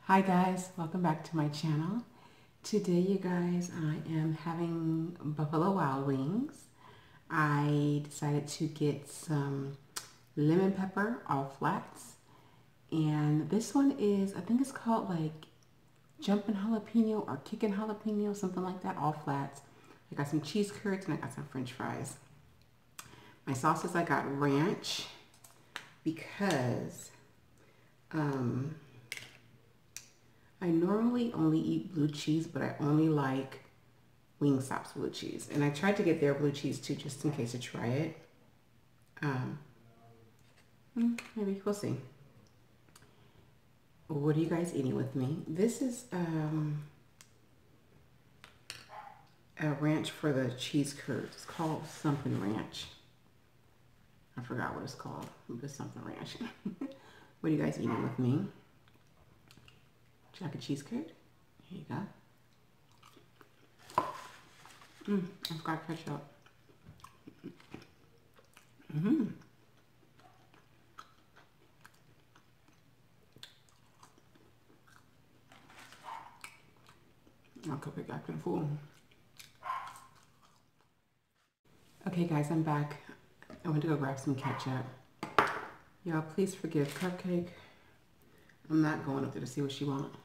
Hi guys, welcome back to my channel. Today you guys, I am having Buffalo Wild Wings. I decided to get some lemon pepper all flats, and this one is, I think it's called like Jumpin' Jalapeno or Kickin' Jalapeno, something like that, all flats. I got some cheese curds and I got some french fries. My sauces, I got ranch because I normally only eat blue cheese, but I only like Wingstop's blue cheese. And I tried to get their blue cheese too, just in case to try it. Maybe, we'll see. What are you guys eating with me? This is a ranch for the cheese curds. It's called something ranch. I forgot what it's called, but it's something ranch. What are you guys eating with me? Would you like a cheese curd? Here you go. I've got ketchup. My cupcake acting full. Okay guys, I'm back. I went to go grab some ketchup. Y'all, please forgive Cupcake. I'm not going up there to see what she wants.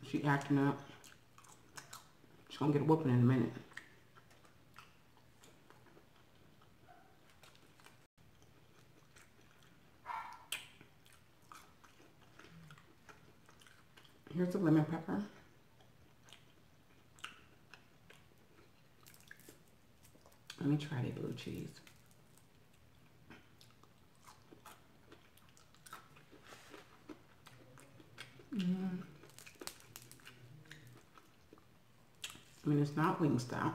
She acting up. She's gonna get a whooping in a minute. Here's the lemon pepper. Let me try the blue cheese. I mean, it's not Wingstop,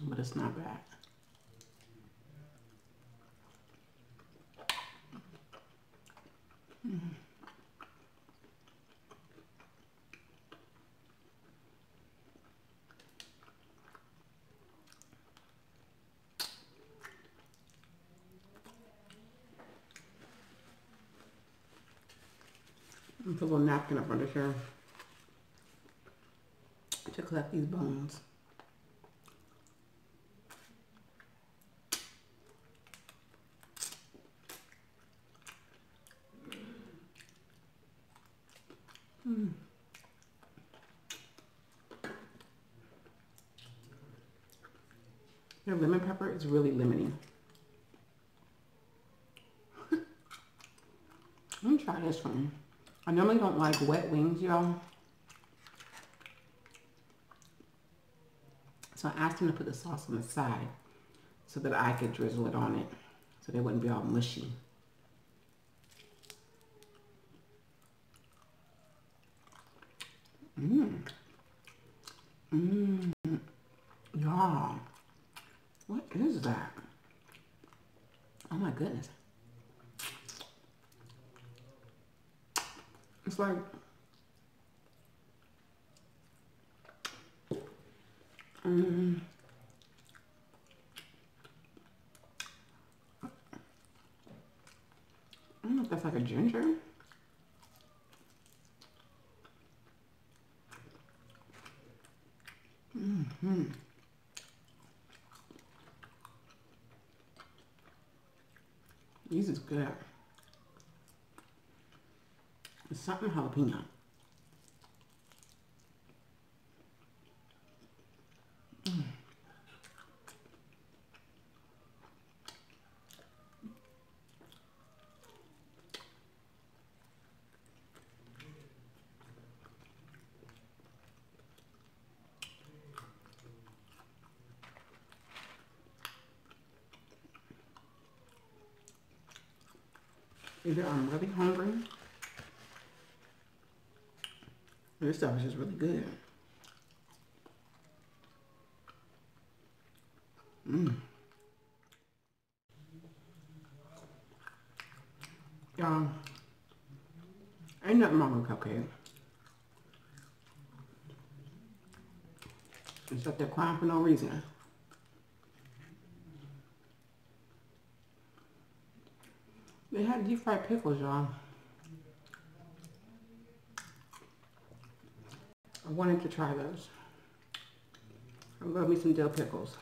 but it's not bad. Put a little napkin up under here to collect these bones. Their lemon pepper is really lemony. Let me try this one. I normally don't like wet wings, y'all. So I asked them to put the sauce on the side so that I could drizzle it on it so they wouldn't be all mushy. Y'all, what is that? Oh my goodness. It's like I don't know if that's like a ginger. These is good. It's something jalapeno. Either I'm really hungry, or this stuff is just really good. Y'all, ain't nothing wrong with cupcake. It's up there crying for no reason. They had deep fried pickles, y'all. I wanted to try those. I love me some dill pickles.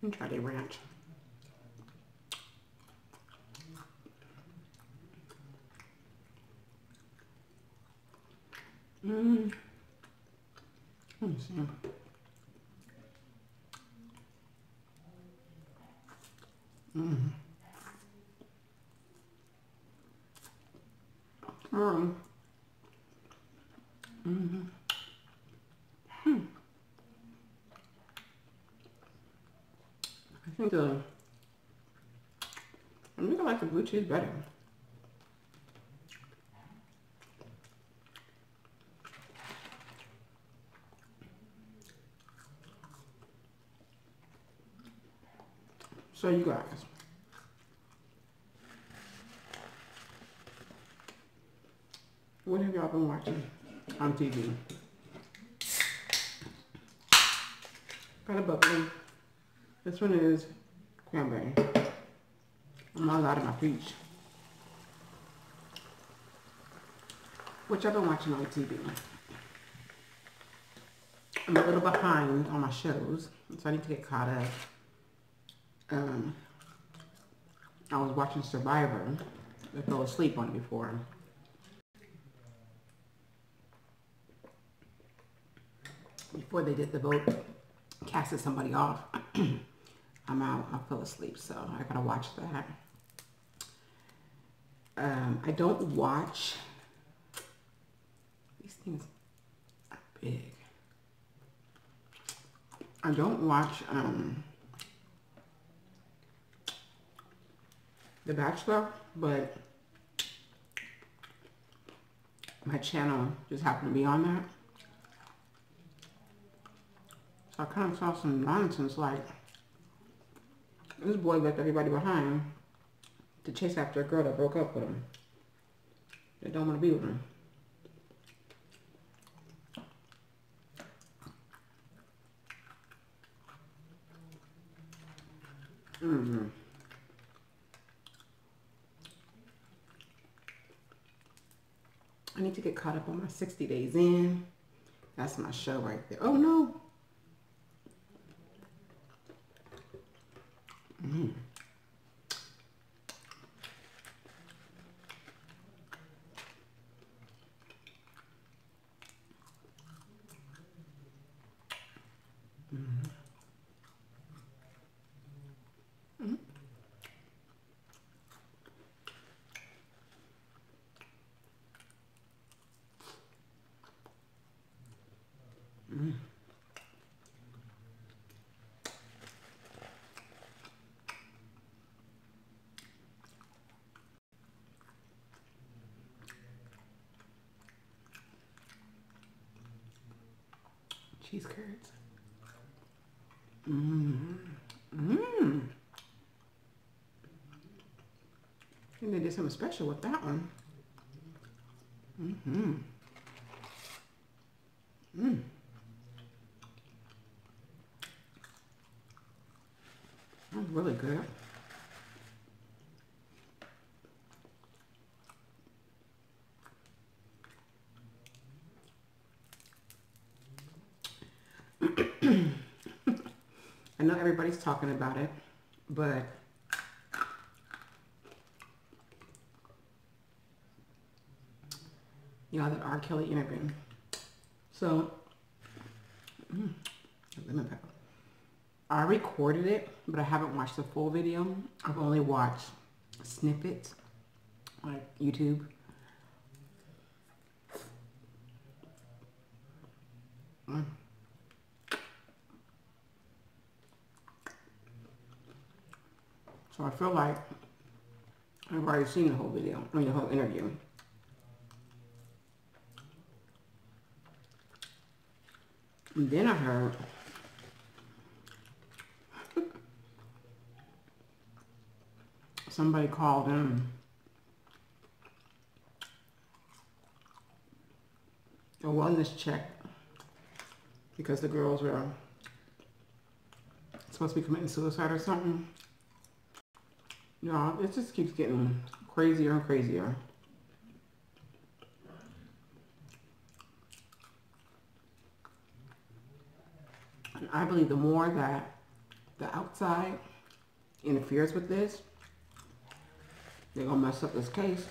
And try the ranch. Let me see. I think I like the blue cheese better. So you guys, what have y'all been watching on TV? Got a bubbly. This one is cranberry. I'm all out of my peach. What y'all been watching on TV? I'm a little behind on my shows, so I need to get caught up. I was watching Survivor. I fell asleep on it before. Before they did the vote, casted somebody off. I'm out. I fell asleep, so I gotta watch that. I don't watch. These things are big. I don't watch The Bachelor, but my channel just happened to be on that. So I kind of saw some nonsense like this boy left everybody behind to chase after a girl that broke up with him. They don't want to be with him. I need to get caught up on my 60 Days In. That's my show right there. Oh no. Cheese curds. And they did something special with that one. That's really good. I know everybody's talking about it, but y'all, that R. Kelly interview. So, lemon pepper. I recorded it, but I haven't watched the full video. I've only watched snippets, like YouTube. So I feel like I've already seen the whole video, I mean the whole interview. And then I heard somebody called in a wellness check because the girls were supposed to be committing suicide or something. Y'all, it just keeps getting crazier and crazier. And I believe the more that the outside interferes with this, they're gonna mess up this case.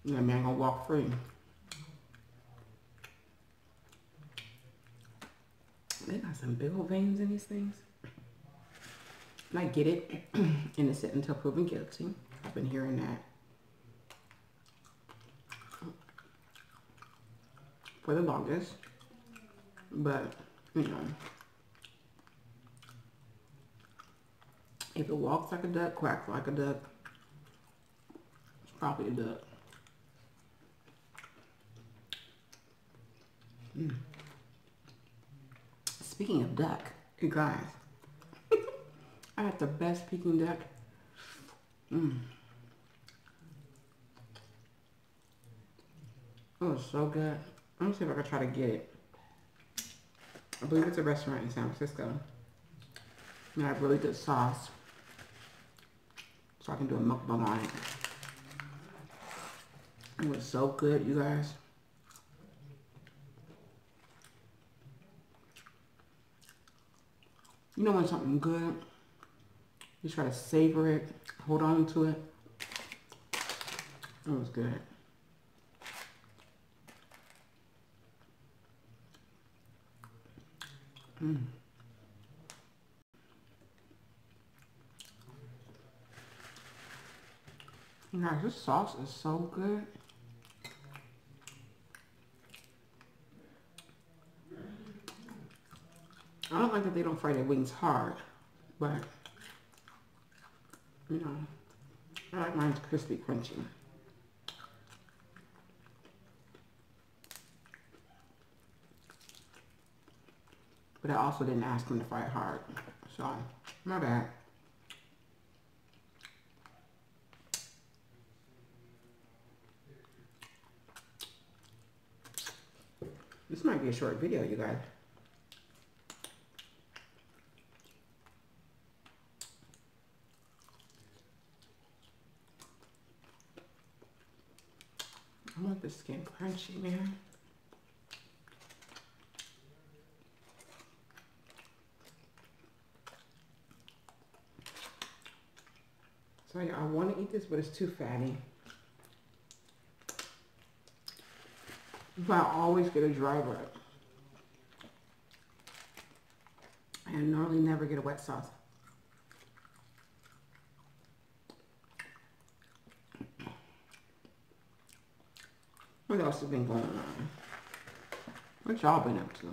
And that man gonna walk free. They got some big old veins in these things. And I get it. Innocent until proven guilty. I've been hearing that for the longest. But, you know, if it walks like a duck, quacks like a duck, it's probably a duck. Speaking of duck, you guys, I had the best Peking duck. It was so good. Let me see if I can try to get it. I believe it's a restaurant in San Francisco. And I have really good sauce. So I can do a mukbang on it. It was so good, you guys. You know when something good, you try to savor it, hold on to it. It was good. Guys, this sauce is so good. I don't like that they don't fry their wings hard, but, you know, I like mine crispy, crunchy. But I also didn't ask them to fry it hard, so my bad. This might be a short video, you guys. I want the skin crunchy, man. So yeah, I want to eat this, but it's too fatty. But I always get a dry rub. And normally never get a wet sauce. What else has been going on? What y'all been up to?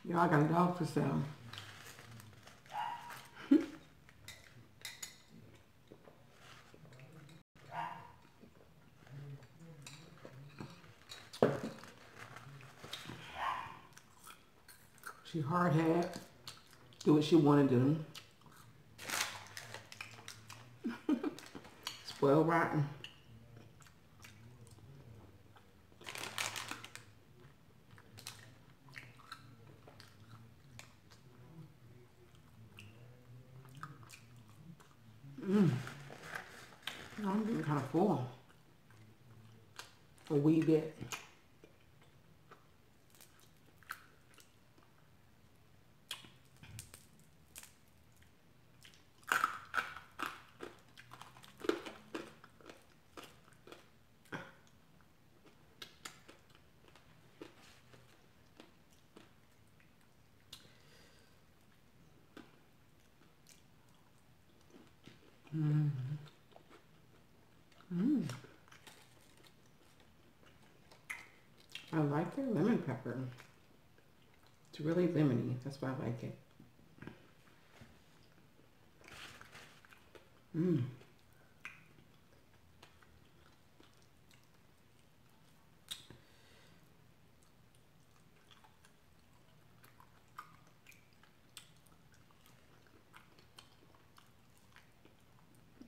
Y'all got a dog for sale. She hard-headed, do what she want to do. Spoiled rotten. I'm getting kind of full. A wee bit. I like their lemon pepper. It's really lemony. That's why I like it.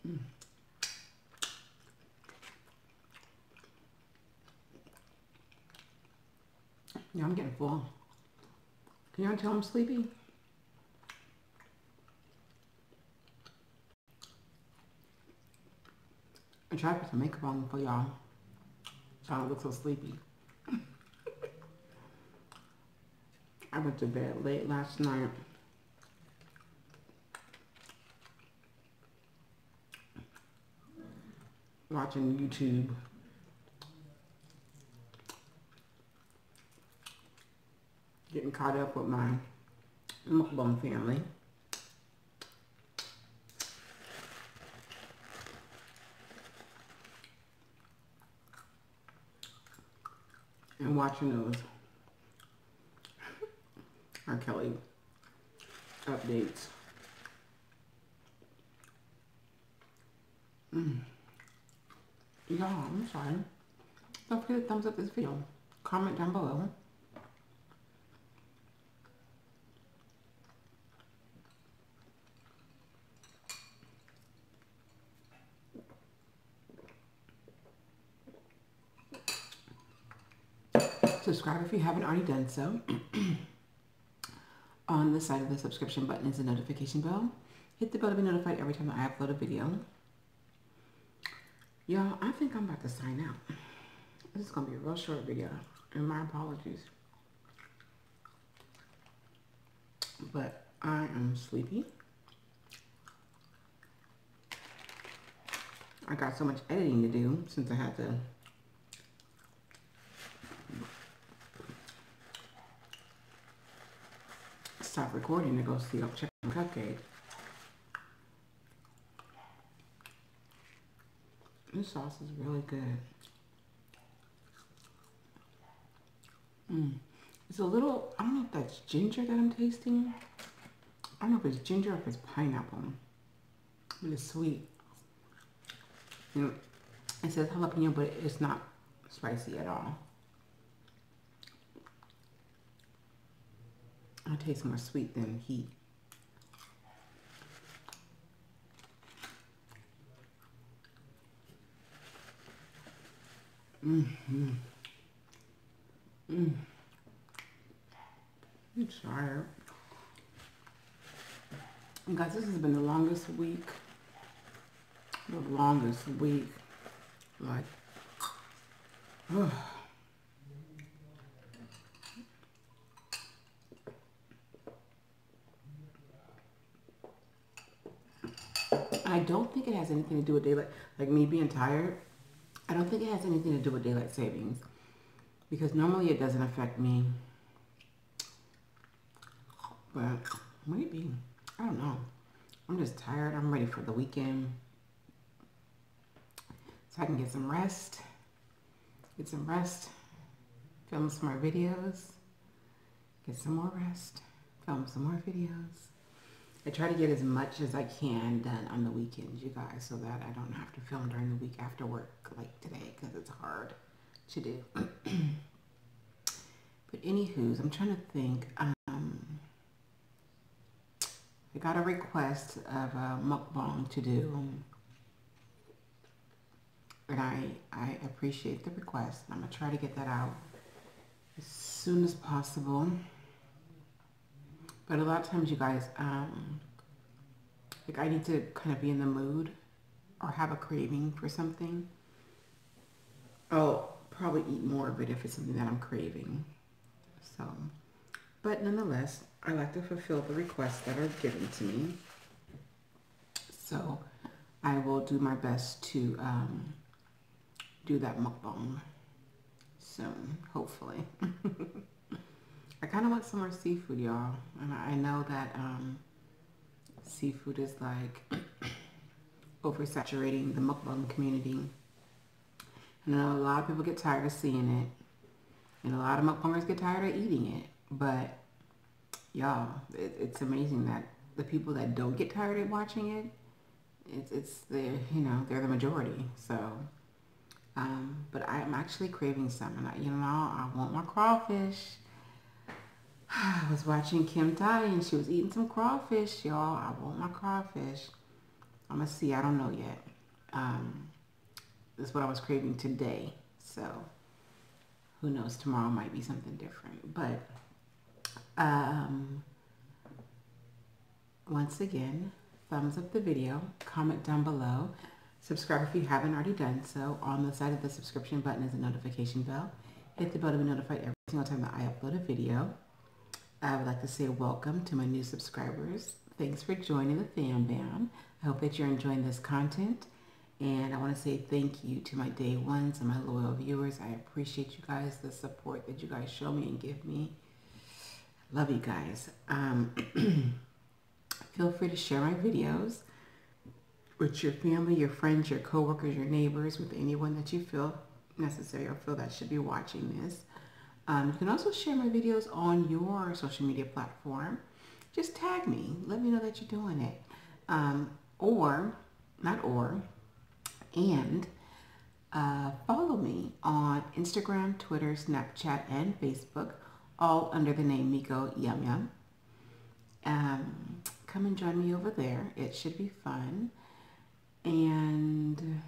Mm. Yeah, I'm getting full. Can y'all tell I'm sleepy? I tried to put some makeup on for y'all, so I don't look so sleepy. I went to bed late last night. Watching YouTube. Getting caught up with my mukbang family. And watching those R. Kelly updates. Y'all, I'm sorry. Don't forget to thumbs up this video. Comment down below. Subscribe if you haven't already done so. On the side of the subscription button is a notification bell. Hit the bell to be notified every time I upload a video. Y'all, I think I'm about to sign out. This is going to be a real short video, and my apologies. But I am sleepy. I got so much editing to do since I had to stop recording to go see check on Cupcake. This sauce is really good. It's a little, I don't know if that's ginger that I'm tasting. I don't know if it's ginger or if it's pineapple. But it's sweet. You know, it says jalapeno, but it's not spicy at all. I taste more sweet than heat. I'm tired. Guys, this has been the longest week. The longest week. Like, ugh. I don't think it has anything to do with daylight, like me being tired. I don't think it has anything to do with daylight savings, because normally it doesn't affect me. But maybe, I don't know. I'm just tired. I'm ready for the weekend, so I can get some rest. Film some more videos. Get some more rest. Film some more videos. I try to get as much as I can done on the weekends, you guys, so that I don't have to film during the week after work like today, because it's hard to do. But anywho's, I'm trying to think. I got a request of a mukbang to do, and I appreciate the request. I'm gonna try to get that out as soon as possible. But a lot of times, you guys, like I need to kind of be in the mood or have a craving for something. I'll probably eat more of it if it's something that I'm craving. So, but nonetheless, I like to fulfill the requests that are given to me. So I will do my best to do that mukbang soon, hopefully. I kind of want some more seafood, y'all. And I know that seafood is like oversaturating the mukbang community. And I know a lot of people get tired of seeing it. And a lot of mukbangers get tired of eating it. But y'all, it's amazing that the people that don't get tired of watching it, it's the, you know, they're the majority. So, but I'm actually craving some. And I want my crawfish. I was watching Kim Tai and she was eating some crawfish, y'all. I want my crawfish. I'm gonna see. I don't know yet. This is what I was craving today. So who knows? Tomorrow might be something different. But once again, thumbs up the video, comment down below, subscribe if you haven't already done so. On the side of the subscription button is a notification bell. Hit the bell to be notified every single time that I upload a video. I would like to say welcome to my new subscribers. Thanks for joining the fam bam. I hope that you're enjoying this content. And I want to say thank you to my day ones and my loyal viewers. I appreciate you guys, the support that you guys show me and give me. Love you guys. Feel free to share my videos with your family, your friends, your coworkers, your neighbors, with anyone that you feel necessary or feel that should be watching this. You can also share my videos on your social media platform. Just tag me. Let me know that you're doing it. Follow me on Instagram, Twitter, Snapchat, and Facebook, all under the name Miko YumYum. Come and join me over there. It should be fun. And I'm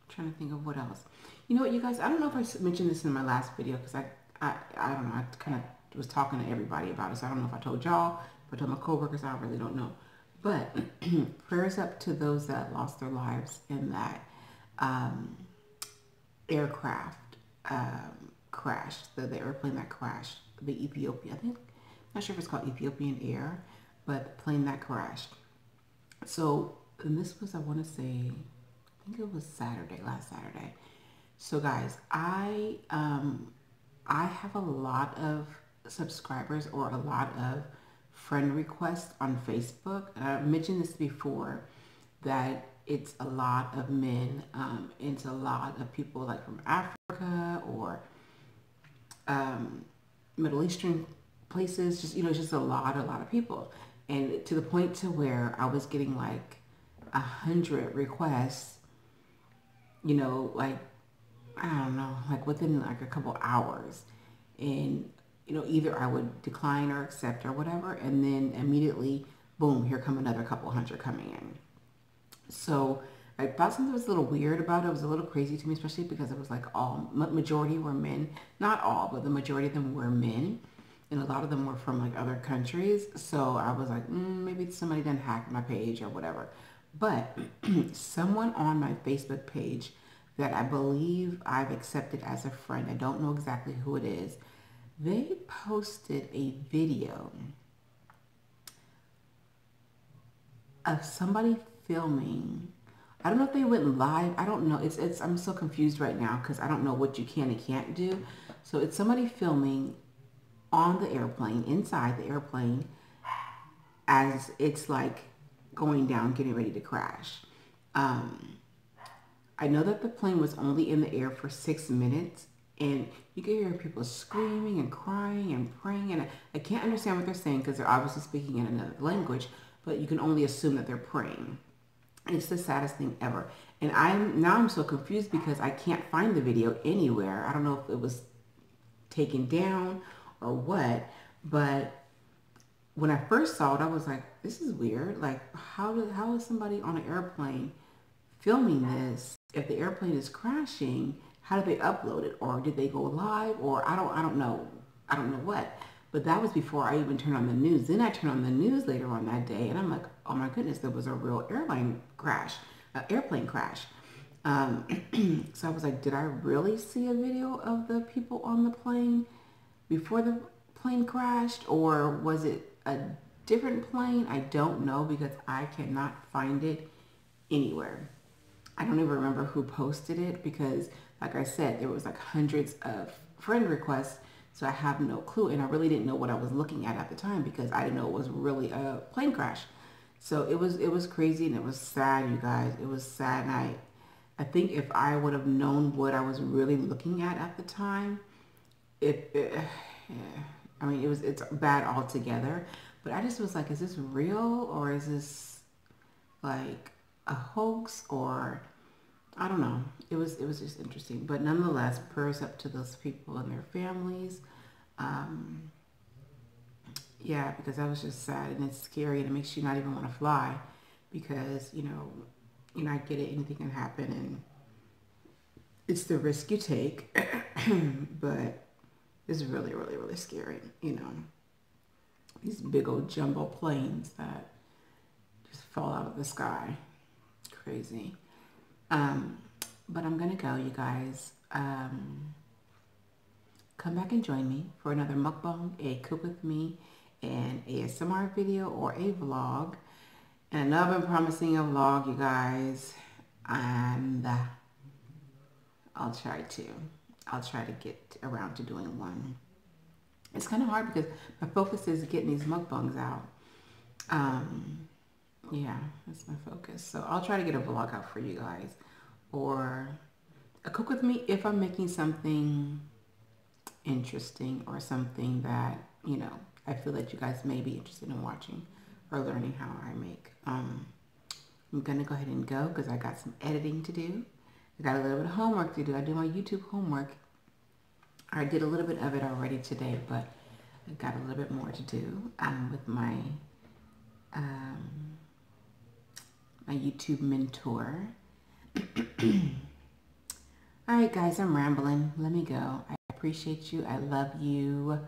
trying to think of what else. You know what, you guys? I don't know if I mentioned this in my last video because I don't know. I kind of was talking to everybody about it, so I don't know if I told y'all, if I told my coworkers. I really don't know. But prayers up to those that lost their lives in that aircraft crash, the airplane that crashed, the Ethiopia. I think, not sure if it's called Ethiopian Air, but the plane that crashed. So, and this was, I want to say, I think it was Saturday, last Saturday. So guys, I have a lot of subscribers or a lot of friend requests on Facebook. And I've mentioned this before, that it's a lot of men, it's a lot of people like from Africa or Middle Eastern places, just, you know, it's just a lot of people. And to the point to where I was getting like 100 requests, you know, like, I don't know, like within like a couple hours. And, you know, either I would decline or accept or whatever, and then immediately, boom, here come another couple hundred coming in. So I thought something was a little weird about it. It was a little crazy to me, especially because it was like majority were men. Not all, but the majority of them were men. And a lot of them were from like other countries. So I was like, maybe somebody done hacked my page or whatever. But someone on my Facebook page that I believe I've accepted as a friend, I don't know exactly who it is, they posted a video of somebody filming. I don't know if they went live. I don't know. I'm so confused right now because I don't know what you can and can't do. So it's somebody filming on the airplane, inside the airplane, as it's like going down, getting ready to crash. I know that the plane was only in the air for 6 minutes, and you can hear people screaming and crying and praying, and I can't understand what they're saying because they're obviously speaking in another language, but you can only assume that they're praying. It's the saddest thing ever. And I'm so confused because I can't find the video anywhere. I don't know if it was taken down or what, but when I first saw it, I was like, this is weird. Like, how is somebody on an airplane filming this? If the airplane is crashing, how did they upload it? Or did they go live? Or I don't know. I don't know what. But that was before I even turned on the news. Then I turned on the news later on that day, and I'm like, oh my goodness, there was a real airplane crash. So I was like, did I really see a video of the people on the plane before the plane crashed? Or was it a different plane? I don't know because I cannot find it anywhere. I don't even remember who posted it because, like I said, there was like hundreds of friend requests, so I have no clue, and I really didn't know what I was looking at the time because I didn't know it was really a plane crash. So it was crazy, and it was sad, you guys. It was sad, and I think if I would have known what I was really looking at the time, I mean, it's bad altogether. But I just was like, is this real, or is this like a hoax, or I don't know. It was just interesting. But nonetheless, prayers up to those people and their families. Yeah, because that was just sad, and it's scary, and it makes you not even want to fly because, you know, I get it, anything can happen, and it's the risk you take, but it's really, really, really scary, you know. These big old jumbo planes that just fall out of the sky. Crazy. But I'm gonna go, you guys. Come back and join me for another mukbang, a cook with me, an ASMR video, or a vlog. And I've been promising a vlog, you guys, and I'll try to get around to doing one. It's kind of hard because my focus is getting these mukbangs out. Yeah, that's my focus. So I'll try to get a vlog out for you guys, or a cook with me if I'm making something interesting or something that, you know, I feel that you guys may be interested in watching or learning how I make. I'm gonna go ahead and go because I got some editing to do. I got a little bit of homework to do. I do my YouTube homework. I did a little bit of it already today, but I got a little bit more to do with my my YouTube mentor. All right, guys, I'm rambling. Let me go. I appreciate you. I love you.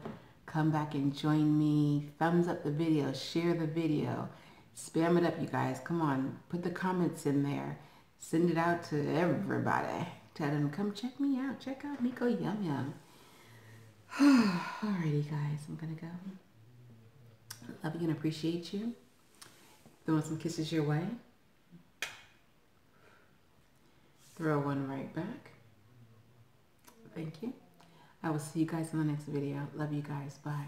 Come back and join me. Thumbs up the video. Share the video. Spam it up, you guys. Come on. Put the comments in there. Send it out to everybody. Tell them, come check me out. Check out Miko YumYum. Alrighty, guys. I'm going to go. I love you and appreciate you. Throwing some kisses your way. Throw one right back. Thank you. I will see you guys in the next video. Love you guys. Bye.